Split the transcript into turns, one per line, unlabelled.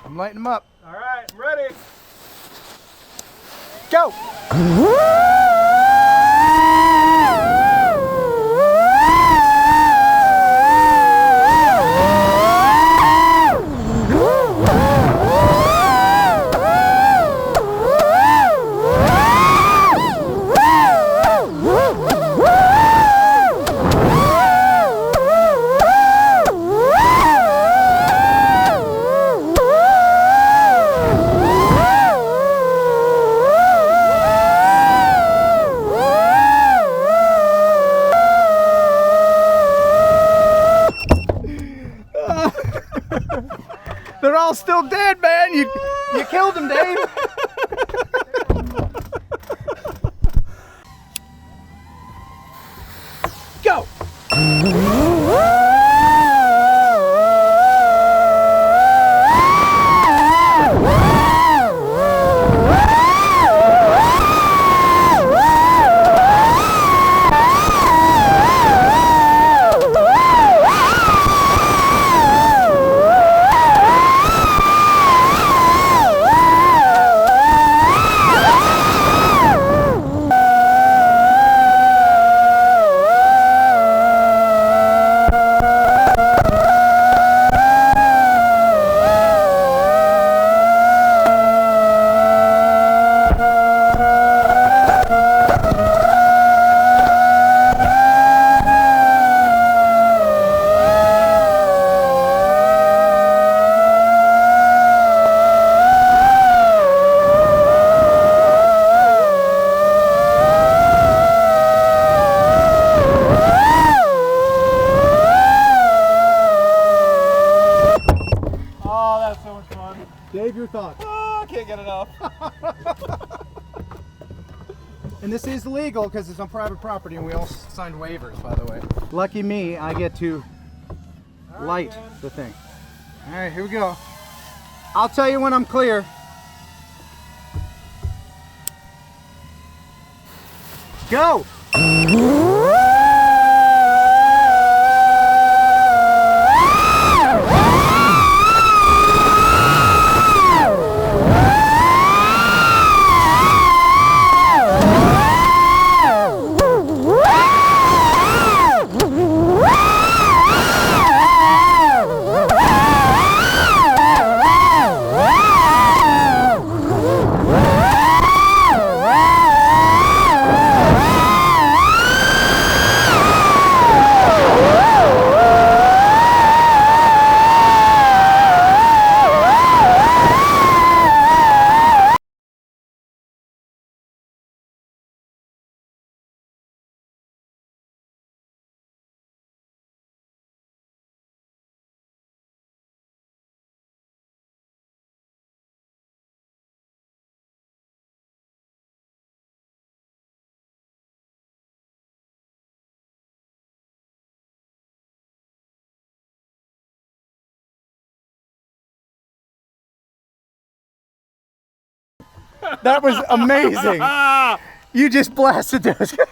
I'm lighting them up.
All right, I'm ready.
Go! They're all still dead, man. You killed them, Dave. Go. Dave, your thoughts?
Oh, I can't get enough.
And this is legal because it's on private property and we all signed waivers, by the way. Lucky me, I get to light the thing. All right, here we go. I'll tell you when I'm clear. Go! That was amazing. You just blasted those guys.